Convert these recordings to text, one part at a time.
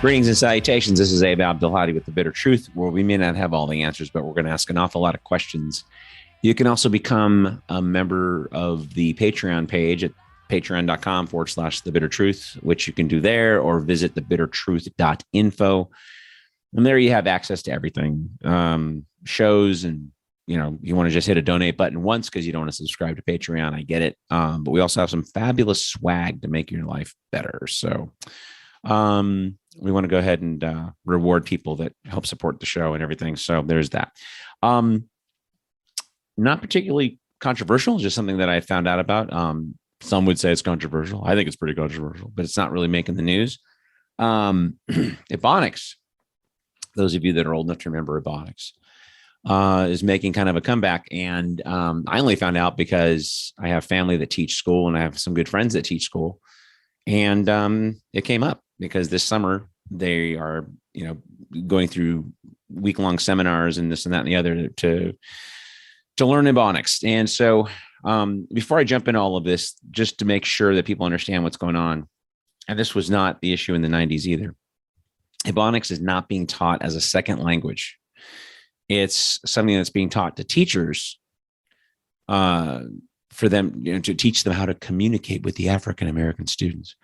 Greetings and salutations. This is Abdelhadi with The Bitter Truth, where we may not have all the answers, but we're going to ask an awful lot of questions. You can also become a member of the Patreon page at patreon.com/The Bitter Truth, which you can do there, or visit thebittertruth.info. And there you have access to everything, shows, and you want to just hit a donate button once because you don't want to subscribe to Patreon. I get it. But we also have some fabulous swag to make your life better. So we want to go ahead and reward people that help support the show and everything. So there's that. Not particularly controversial, just something that I found out about. Some would say it's controversial. I think it's pretty controversial, but it's not really making the news. Ebonics, those of you that are old enough to remember Ebonics, is making kind of a comeback. And I only found out because I have family that teach school and I have some good friends that teach school. And it came up because this summer they are, going through week-long seminars and this and that and the other to learn Ebonics. And so before I jump into all of this, just to make sure that people understand what's going on, and this was not the issue in the 90s either, Ebonics is not being taught as a second language. It's something that's being taught to teachers for them, to teach them how to communicate with the African-American students.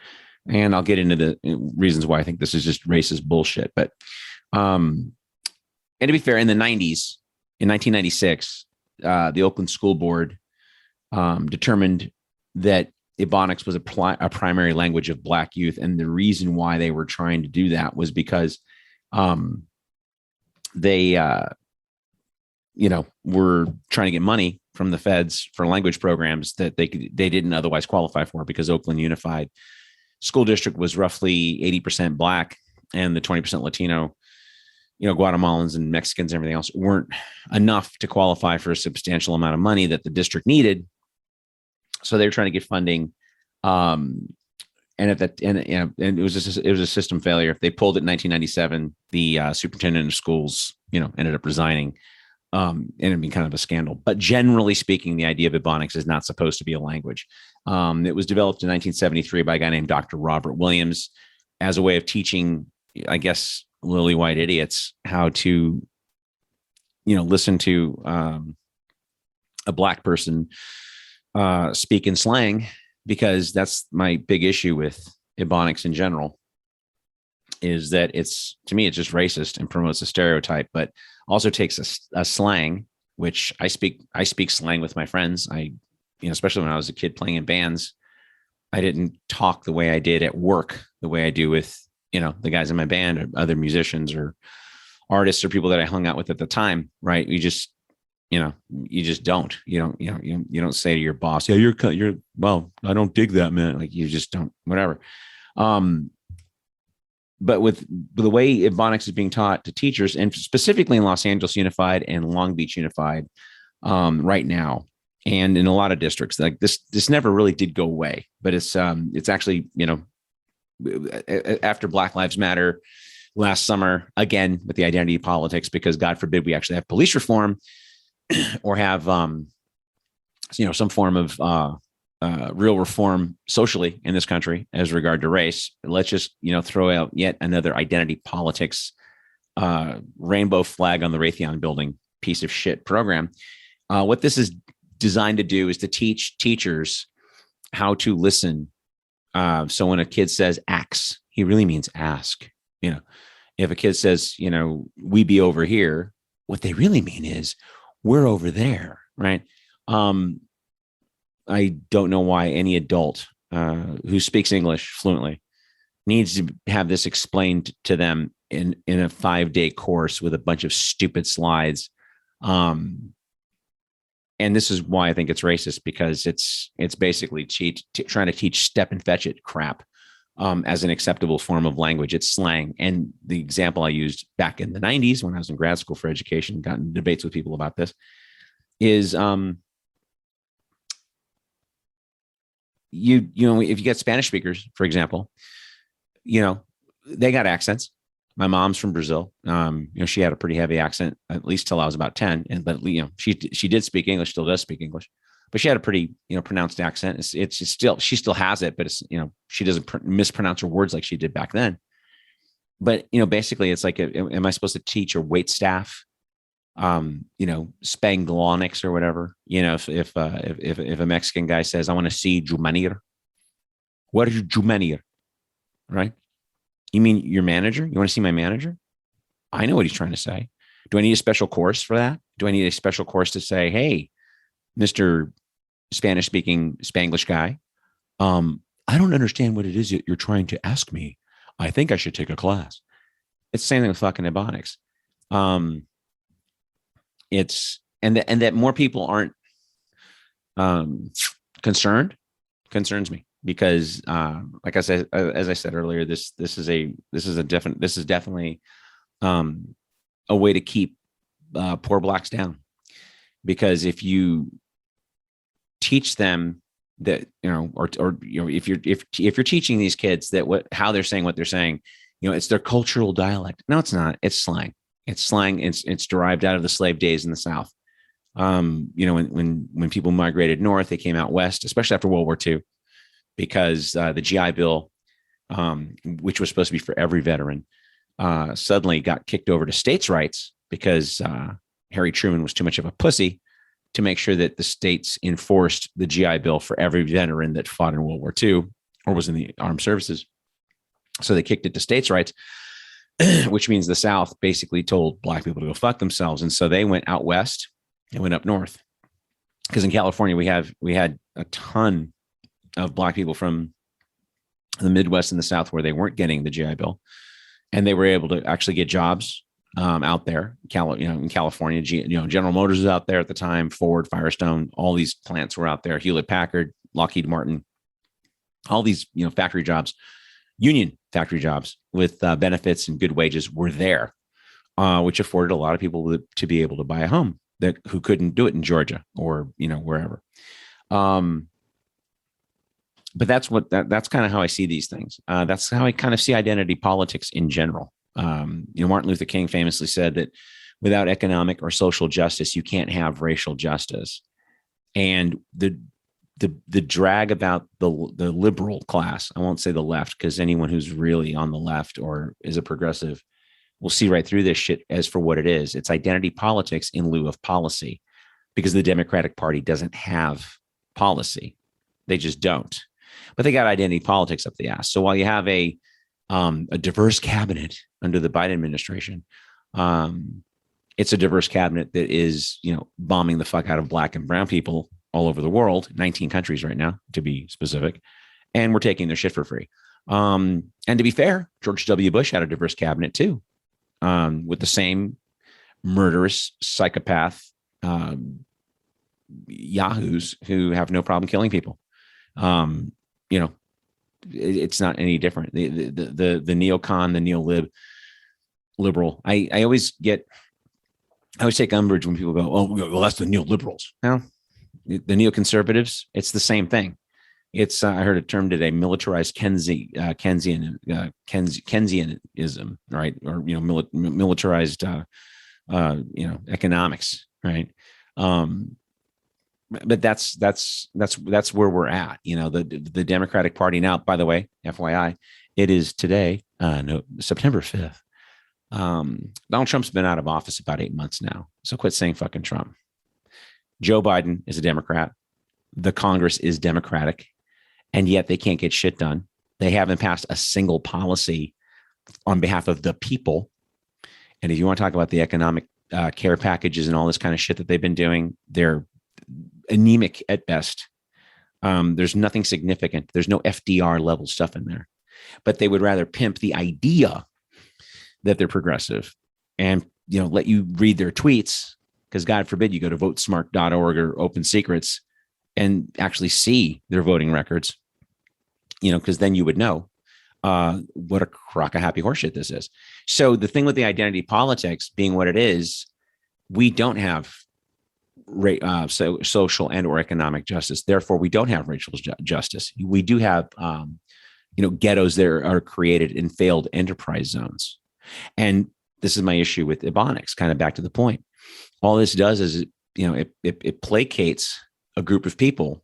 And I'll get into the reasons why I think this is just racist bullshit. But, and to be fair, in the 90s, in 1996, the Oakland School Board determined that Ebonics was a primary language of Black youth. And the reason why they were trying to do that was because they, were trying to get money from the feds for language programs that they didn't otherwise qualify for, because Oakland Unified School District was roughly 80% Black, and the 20% Latino, Guatemalans and Mexicans and everything else weren't enough to qualify for a substantial amount of money that the district needed. So they were trying to get funding. And it was a system failure. They pulled it in 1997. The superintendent of schools, ended up resigning. And it'd be kind of a scandal. But generally speaking, the idea of Ebonics is not supposed to be a language. It was developed in 1973 by a guy named Dr. Robert Williams as a way of teaching, I guess, lily white idiots how to, listen to a Black person speak in slang, because that's my big issue with Ebonics in general, is that to me, it's just racist and promotes a stereotype, but also takes a slang, which I speak slang with my friends. Especially when I was a kid playing in bands, I didn't talk the way I did at work, the way I do with, the guys in my band or other musicians or artists or people that I hung out with at the time. Right. You just don't say to your boss, yeah, well, I don't dig that, man. Like, you just don't, whatever. But with the way Ebonics is being taught to teachers, and specifically in Los Angeles Unified and Long Beach Unified right now, and in a lot of districts, like this never really did go away. But it's actually, after Black Lives Matter last summer, again, with the identity politics, because God forbid we actually have police reform or have, some form of real reform socially in this country as regard to race. Let's just, throw out yet another identity politics, rainbow flag on the Raytheon building piece of shit program. What this is designed to do is to teach teachers how to listen. So when a kid says ax, he really means ask. If a kid says, we be over here, what they really mean is we're over there. Right. I don't know why any adult who speaks English fluently needs to have this explained to them in a 5-day course with a bunch of stupid slides. And this is why I think it's racist, because it's basically trying to teach step and fetch it crap as an acceptable form of language. It's slang. And the example I used back in the 90s when I was in grad school for education, got in debates with people about this, is if you get Spanish speakers, for example, they got accents. My mom's from Brazil. She had a pretty heavy accent, at least till I was about 10. But she did speak English, still does speak English, but she had a pretty, pronounced accent. She still has it, but it's, she doesn't mispronounce her words like she did back then. But, basically it's like, am I supposed to teach or wait staff, Spanglonics or whatever? If a Mexican guy says, I want to see Jumanir, what is Jumanir, right? You mean your manager? You want to see my manager? I know what he's trying to say. Do I need a special course for that? Do I need a special course to say, hey, Mr. Spanish speaking Spanglish guy, I don't understand what it is that you're trying to ask me. I think I should take a class. It's the same thing with fucking Ebonics. It's and that more people aren't concerns me, because like I said, as I said earlier, this is definitely a way to keep poor blacks down, because if you teach them that, if you're teaching these kids that how they're saying what they're saying, it's their cultural dialect. No, it's not. It's slang. It's derived out of the slave days in the South. When people migrated north, they came out west, especially after World War II, because the GI Bill, which was supposed to be for every veteran, suddenly got kicked over to states' rights because Harry Truman was too much of a pussy to make sure that the states enforced the GI Bill for every veteran that fought in World War II or was in the armed services. So they kicked it to states' rights, which means the South basically told black people to go fuck themselves. And so they went out west and went up north. Because in California, we had a ton of black people from the Midwest and the South where they weren't getting the GI Bill, and they were able to actually get jobs out there. In California, General Motors was out there at the time, Ford, Firestone, all these plants were out there, Hewlett Packard, Lockheed Martin, all these, factory jobs, union factory jobs with benefits and good wages were there, which afforded a lot of people to be able to buy a home who couldn't do it in Georgia or, wherever. But that's kind of how I see these things. That's how I kind of see identity politics in general. Martin Luther King famously said that without economic or social justice, you can't have racial justice. And the drag about the liberal class, I won't say the left, because anyone who's really on the left or is a progressive will see right through this shit as for what it is. It's identity politics in lieu of policy, because the Democratic Party doesn't have policy. They just don't. But they got identity politics up the ass. So while you have a diverse cabinet under the Biden administration, it's a diverse cabinet that is, bombing the fuck out of black and brown people all over the world, 19 countries right now, to be specific, and we're taking their shit for free. And to be fair, George W. Bush had a diverse cabinet too, with the same murderous psychopath yahoos who have no problem killing people. It's not any different. The neocon, the neolib liberal. I always take umbrage when people go, "Oh, well, that's the neoliberals." Well, the neoconservatives, it's the same thing. It's I heard a term today: militarized Keynesianism, right? Or militarized economics, right? But that's where we're at. The Democratic Party now, by the way, FYI, it is today, September 5th. Donald Trump's been out of office about 8 months now. So quit saying fucking Trump. Joe Biden is a Democrat. The Congress is Democratic, and yet they can't get shit done. They haven't passed a single policy on behalf of the people. And if you want to talk about the economic care packages and all this kind of shit that they've been doing, they're anemic at best. There's nothing significant. There's no FDR level stuff in there, but they would rather pimp the idea that they're progressive and, let you read their tweets, because God forbid you go to votesmart.org or Open Secrets and actually see their voting records, because then you would know what a crock of happy horseshit this is. So the thing with the identity politics being what it is, we don't have social and or economic justice. Therefore, we don't have racial justice. We do have, ghettos that are created in failed enterprise zones. And this is my issue with Ebonics, kind of back to the point. All this does is, it placates a group of people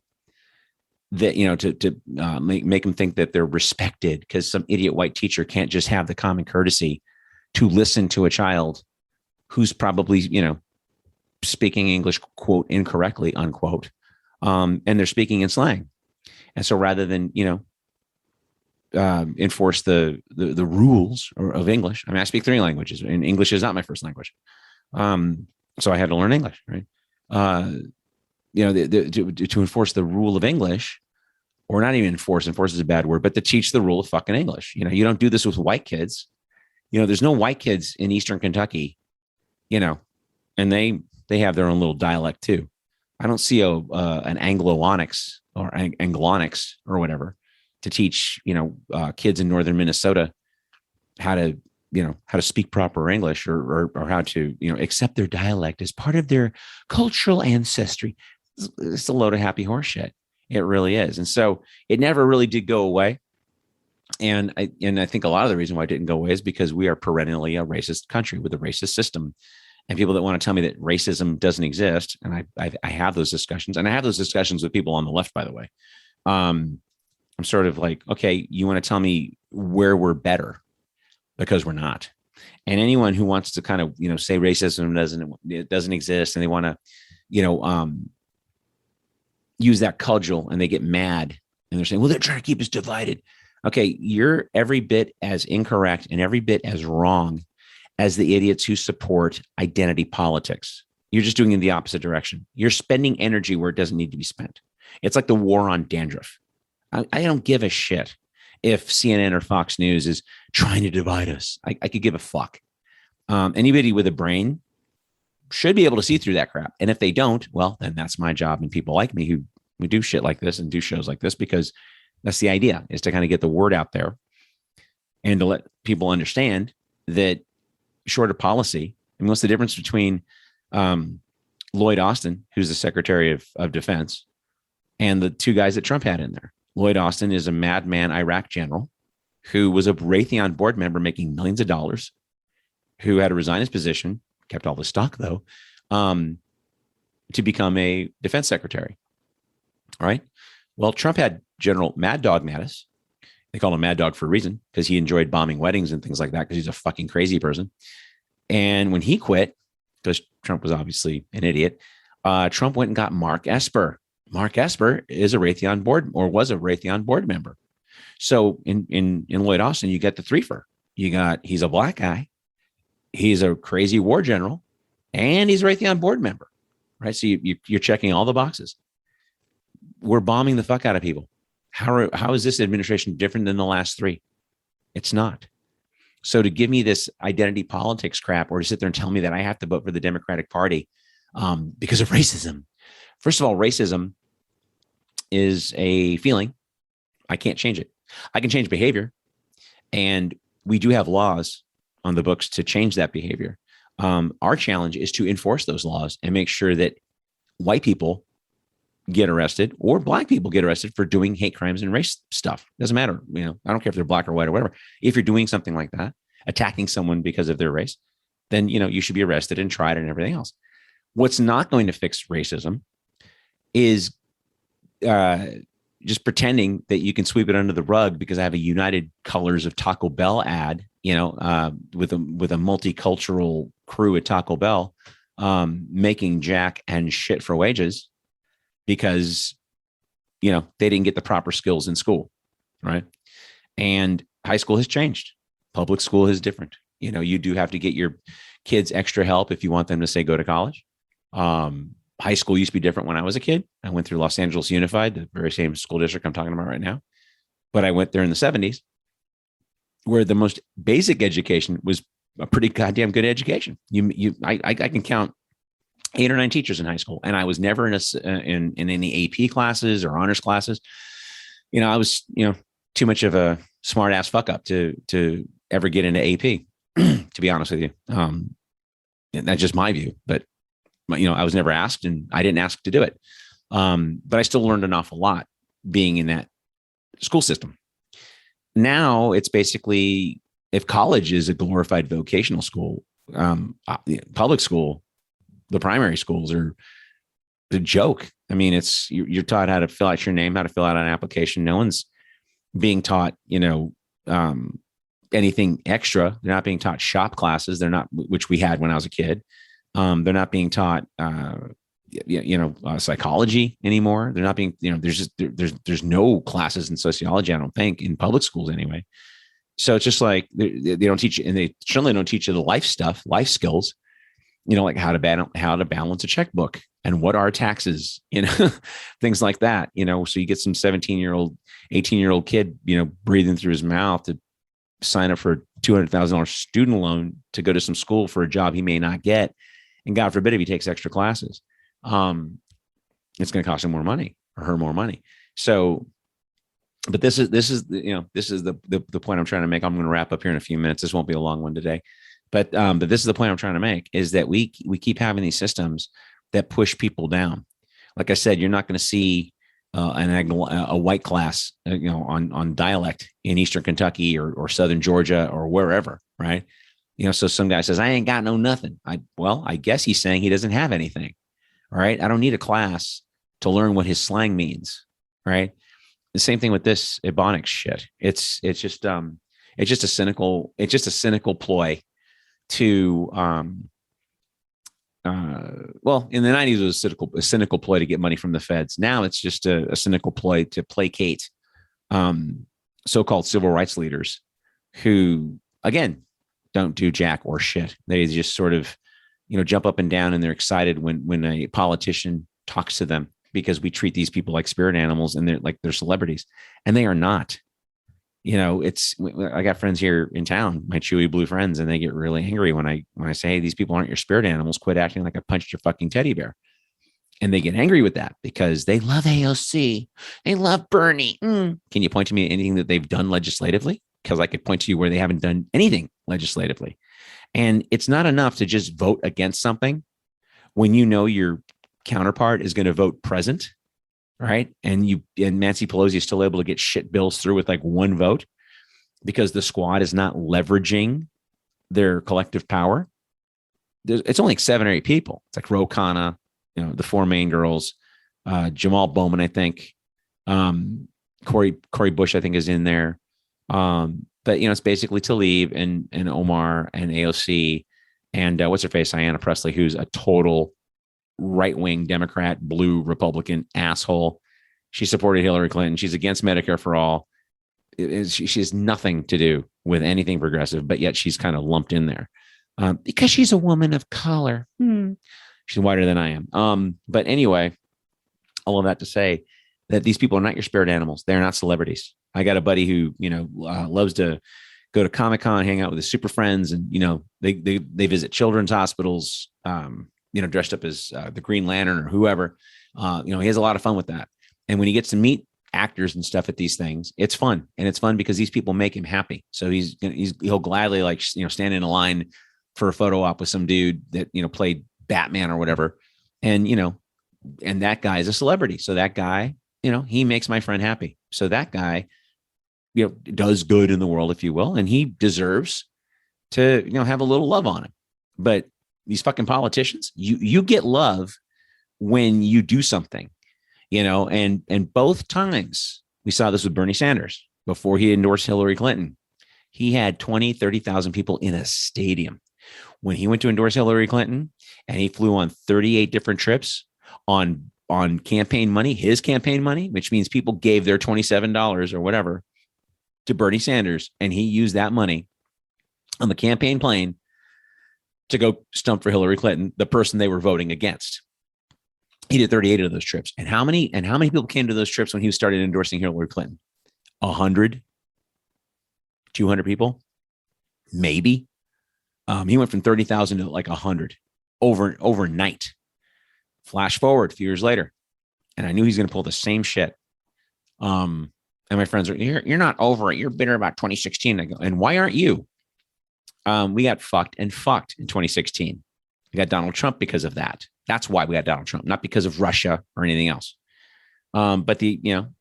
that, to make them think that they're respected because some idiot white teacher can't just have the common courtesy to listen to a child who's probably, speaking English, quote, incorrectly, unquote. And they're speaking in slang. And so rather than, enforce the rules of English, I mean, I speak 3 languages and English is not my first language. So I had to learn English, right? To enforce the rule of English, or not even enforce is a bad word, but to teach the rule of fucking English. You don't do this with white kids. There's no white kids in Eastern Kentucky, and they have their own little dialect too. I don't see an Anglo-Onics or Anglo-Onics or whatever to teach, kids in northern Minnesota how to speak proper English or how to, accept their dialect as part of their cultural ancestry. It's a load of happy horse shit. It really is. And so it never really did go away. And I think a lot of the reason why it didn't go away is because we are perennially a racist country with a racist system. And people that want to tell me that racism doesn't exist, and I have those discussions, and I have those discussions with people on the left, by the way. I'm sort of like, okay, you want to tell me where we're better, because we're not. And anyone who wants to kind of, say racism doesn't exist, and they want to, use that cudgel, and they get mad, and they're saying, well, they're trying to keep us divided. Okay, you're every bit as incorrect and every bit as wrong as the idiots who support identity politics. You're just doing it in the opposite direction. You're spending energy where it doesn't need to be spent. It's like the war on dandruff. I don't give a shit if CNN or Fox News is trying to divide us. I could give a fuck. Anybody with a brain should be able to see through that crap. And if they don't, well, then that's my job. And people like me who do shit like this and do shows like this, because that's the idea, is to kind of get the word out there and to let people understand that short of policy, I mean, what's the difference between Lloyd Austin, who's the Secretary of Defense, and the 2 guys that Trump had in there? Lloyd Austin is a madman Iraq general who was a Raytheon board member making millions of dollars, who had to resign his position, kept all the stock though, to become a defense secretary. All right. Well, Trump had General Mad Dog Mattis. They call him Mad Dog for a reason, because he enjoyed bombing weddings and things like that, because he's a fucking crazy person. And when he quit, because Trump was obviously an idiot, Trump went and got Mark Esper. Mark Esper is a Raytheon board, or was a Raytheon board member. So in Lloyd Austin, you get the threefer. He's a black guy, he's a crazy war general, and he's a Raytheon board member, right? So you're checking all the boxes. We're bombing the fuck out of people. How is this administration different than the last 3? It's not. So to give me this identity politics crap, or to sit there and tell me that I have to vote for the Democratic Party because of racism. First of all, racism is a feeling. I can't change it. I can change behavior. And we do have laws on the books to change that behavior. Our challenge is to enforce those laws and make sure that white people get arrested, or black people get arrested for doing hate crimes and race stuff. Doesn't matter. I don't care if they're black or white or whatever. If you're doing something like that, attacking someone because of their race, then, you should be arrested and tried and everything else. What's not going to fix racism is just pretending that you can sweep it under the rug because I have a United Colors of Taco Bell ad, with a multicultural crew at Taco Bell, making jack and shit for wages, because, they didn't get the proper skills in school, right? And high school has changed. Public school is different. You do have to get your kids extra help if you want them to, say, go to college. High school used to be different when I was a kid. I went through Los Angeles Unified, the very same school district I'm talking about right now. But I went there in the 70s, where the most basic education was a pretty goddamn good education. I can count 8 or 9 teachers in high school, and I was never in any AP classes or honors classes. I was too much of a smart ass fuck up to ever get into AP. To be honest with you, that's just my view. But I was never asked, and I didn't ask to do it. But I still learned an awful lot being in that school system. Now it's basically, if college is a glorified vocational school, public school, the primary schools are a joke. I mean, you're taught how to fill out your name, how to fill out an application. No one's being taught, anything extra. They're not being taught shop classes. They're not, which we had when I was a kid. They're not being taught, psychology anymore. They're not being, there's no classes in sociology, I don't think, in public schools anyway. So it's just like they don't teach you, and they certainly don't teach you the life stuff, life skills, like how to balance a checkbook and what are taxes, things like that, so you get some 17-year-old, 18-year-old kid, breathing through his mouth to sign up for a $200,000 student loan to go to some school for a job he may not get. And God forbid if he takes extra classes, it's going to cost him more money or her more money. So, but this is the point I'm trying to make. I'm going to wrap up here in a few minutes. This won't be a long one today, but this is the point I'm trying to make, is that we keep having these systems that push people down. Like I said, you're not going to see a white class, on dialect in Eastern Kentucky or Southern Georgia or wherever, right? So some guy says, I ain't got no nothing. I guess he's saying he doesn't have anything. All right. I don't need a class to learn what his slang means. Right. The same thing with this Ebonics shit. It's just a cynical ploy to, in the 90s, it was a cynical ploy to get money from the feds. Now it's just a cynical ploy to placate so-called civil rights leaders who, again, don't do jack or shit. They just sort of, jump up and down, and they're excited when a politician talks to them, because we treat these people like spirit animals and they're celebrities, and they are not. I got friends here in town, my chewy blue friends, and they get really angry when I say, hey, these people aren't your spirit animals. Quit acting like I punched your fucking teddy bear. And they get angry with that because they love AOC. They love Bernie. Can you point to me anything that they've done legislatively? Because I could point to you where they haven't done anything legislatively. And it's not enough to just vote against something when your counterpart is going to vote present. Right. And Nancy Pelosi is still able to get shit bills through with like one vote because the squad is not leveraging their collective power. It's only like 7 or 8 people. It's like Ro Khanna, the 4 main girls, Jamal Bowman, I think, Cori Bush, I think, is in there. But it's basically Tlaib and Omar and AOC and what's her face, Ayanna Pressley, who's a total right-wing Democrat, blue Republican asshole. She supported Hillary Clinton. She's against Medicare for all. She has nothing to do with anything progressive, but yet she's kind of lumped in there because she's a woman of color. She's whiter than I am. But anyway, all of that to say that these people are not your spirit animals. They're not celebrities. I got a buddy who, loves to go to Comic-Con, hang out with his super friends, and, they visit children's hospitals, dressed up as the Green Lantern or whoever. He has a lot of fun with that. And when he gets to meet actors and stuff at these things, it's fun. And it's fun because these people make him happy. So he'll gladly stand in a line for a photo op with some dude that, played Batman or whatever. And, and that guy is a celebrity. So that guy, he makes my friend happy. So that guy, does good in the world, if you will. And he deserves to, have a little love on him. But these fucking politicians, you get love when you do something, and both times we saw this with Bernie Sanders before he endorsed Hillary Clinton. He had 20, 30,000 people in a stadium. When he went to endorse Hillary Clinton and he flew on 38 different trips on campaign money, his campaign money, which means people gave their $27 or whatever to Bernie Sanders. And he used that money on the campaign plane to go stump for Hillary Clinton, the person they were voting against. He did 38 of those trips. And how many people came to those trips when he started endorsing Hillary Clinton? 100, 200 people, maybe. He went from 30,000 to like 100 overnight. Flash forward a few years later, and I knew he's going to pull the same shit. And my friends are, you're not over it. You're bitter about 2016. I go, and why aren't you? We got fucked in 2016. We got Donald Trump because of that. That's why we got Donald Trump, not because of Russia or anything else. But again,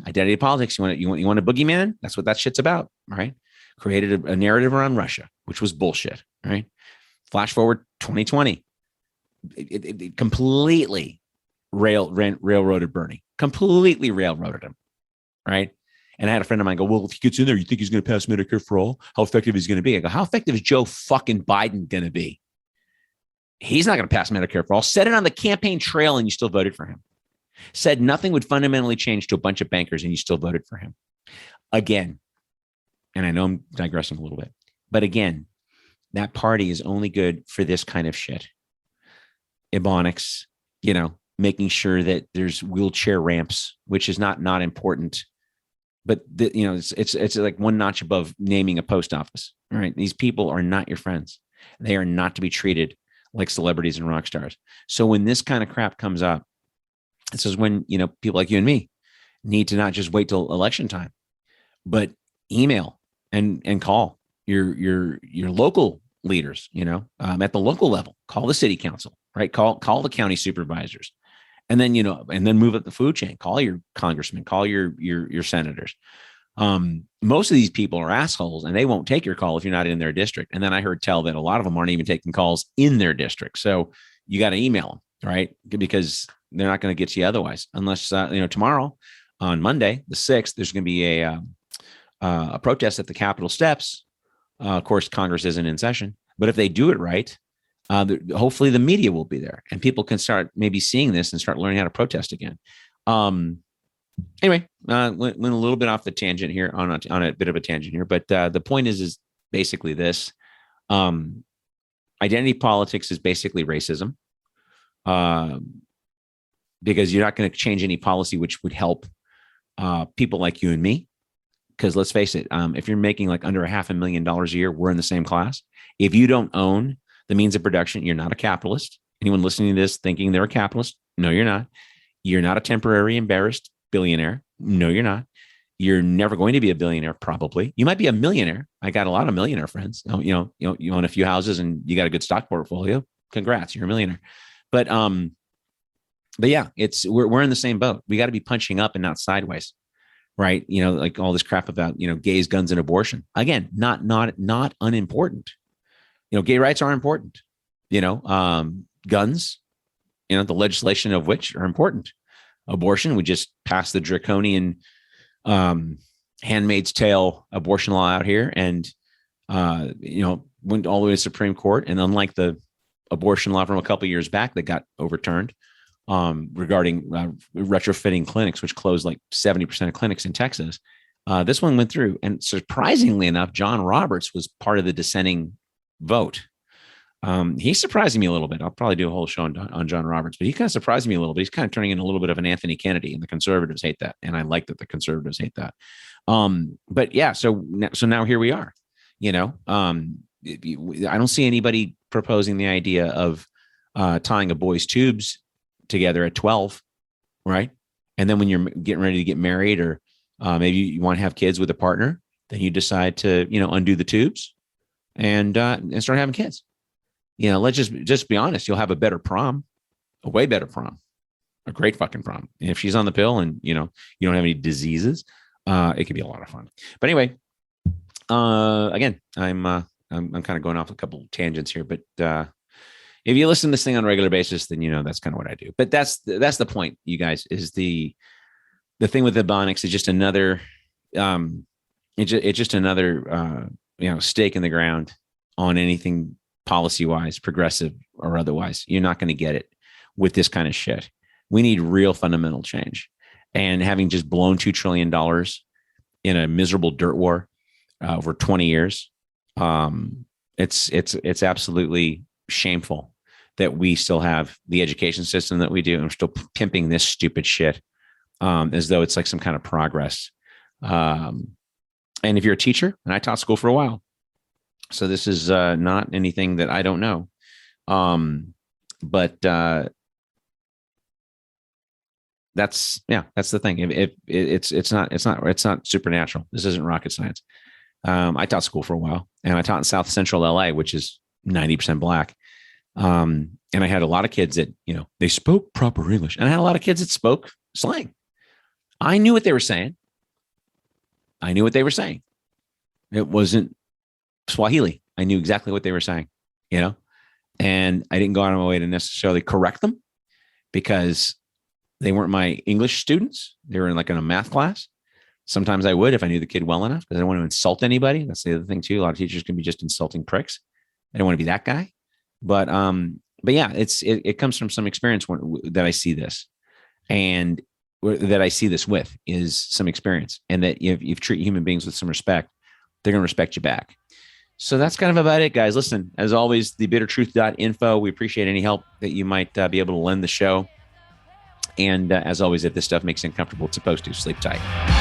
identity politics. You want a boogeyman? That's what that shit's about. All right. Created a narrative around Russia, which was bullshit. Right. Flash forward 2020. it completely railroaded Bernie, completely railroaded him, right? And I had a friend of mine go, well, if he gets in there, you think he's going to pass Medicare for all? How effective is he going to be? I go, how effective is Joe fucking Biden going to be? He's not going to pass Medicare for all. Said it on the campaign trail and you still voted for him. Said nothing would fundamentally change to a bunch of bankers and you still voted for him. Again, and I know I'm digressing a little bit, but again, that party is only good for this kind of shit. Ebonics, making sure that there's wheelchair ramps, which is not important, but it's like one notch above naming a post office. All right. These people are not your friends. They are not to be treated like celebrities and rock stars. So when this kind of crap comes up, this is when, people like you and me need to not just wait till election time, but email and call your local leaders, at the local level, call the city council, right? Call the county supervisors, and then, and then move up the food chain, call your congressman, call your senators. Most of these people are assholes and they won't take your call if you're not in their district. And then I heard tell that a lot of them aren't even taking calls in their district. So you got to email them, right? Because they're not going to get to you otherwise, unless, tomorrow on Monday, the 6th, there's going to be a protest at the Capitol steps. Of course, Congress isn't in session, but if they do it right, hopefully the media will be there and people can start maybe seeing this and start learning how to protest again. Anyway, went a little bit off the tangent here on a bit of a tangent here, but the point is basically this: identity politics is basically racism, because you're not going to change any policy which would help people like you and me. Because let's face it, if you're making like under $500,000 a year, we're in the same class. If you don't own the means of production, you're not a capitalist. Anyone listening to this thinking they're a capitalist, no, you're not. You're not a temporary embarrassed billionaire. No, you're not. You're never going to be a billionaire, probably. You might be a millionaire. I got a lot of millionaire friends. You own a few houses and you got a good stock portfolio. Congrats, you're a millionaire. But yeah, we're in the same boat. We got to be punching up and not sideways, right? Like all this crap about gays, guns, and abortion. Again, not unimportant. Gay rights are important. Guns, the legislation of which are important. Abortion, we just passed the draconian Handmaid's Tale abortion law out here, and went all the way to Supreme Court. And unlike the abortion law from a couple of years back that got overturned regarding retrofitting clinics, which closed like 70% of clinics in Texas, this one went through. And surprisingly enough, John Roberts was part of the dissenting vote. He's surprising me a little bit. I'll probably do a whole show on John Roberts, but he kind of surprised me a little bit. He's kind of turning into a little bit of an Anthony Kennedy, and the conservatives hate that. And I like that the conservatives hate that. But yeah, so now here we are. I don't see anybody proposing the idea of tying a boy's tubes together at 12, right? And then when you're getting ready to get married, or maybe you want to have kids with a partner, then you decide to undo the tubes and start having kids. Let's just be honest. You'll have a better prom, a way better prom, a great fucking prom. And if she's on the pill and you don't have any diseases, it could be a lot of fun. But anyway, again, I'm kind of going off a couple of tangents here, but if you listen to this thing on a regular basis, then that's kind of what I do. But that's the point, you guys. Is the thing with Ebonics is just another it's just another stake in the ground on anything policy-wise, progressive or otherwise. You're not going to get it with this kind of shit. We need real fundamental change. And having just blown $2 trillion in a miserable dirt war over 20 years, it's absolutely shameful that we still have the education system that we do, and we're still pimping this stupid shit as though it's like some kind of progress. And if you're a teacher, and I taught school for a while, so this is not anything that I don't know. But that's the thing. If it's not supernatural. This isn't rocket science. I taught school for a while, and I taught in South Central LA, which is 90% Black. And I had a lot of kids that, they spoke proper English, and I had a lot of kids that spoke slang. I knew what they were saying. It wasn't Swahili. I knew exactly what they were saying, And I didn't go out of my way to necessarily correct them because they weren't my English students. They were in a math class. Sometimes I would if I knew the kid well enough, because I don't want to insult anybody. That's the other thing too. A lot of teachers can be just insulting pricks. I don't want to be that guy. But yeah, it comes from some experience that I see this, and that I see this with is some experience, and that if you treat human beings with some respect, they're going to respect you back. So that's kind of about it, guys. Listen, as always, thebittertruth.info. We appreciate any help that you might be able to lend the show. And as always, if this stuff makes you uncomfortable, it's supposed to. Sleep tight.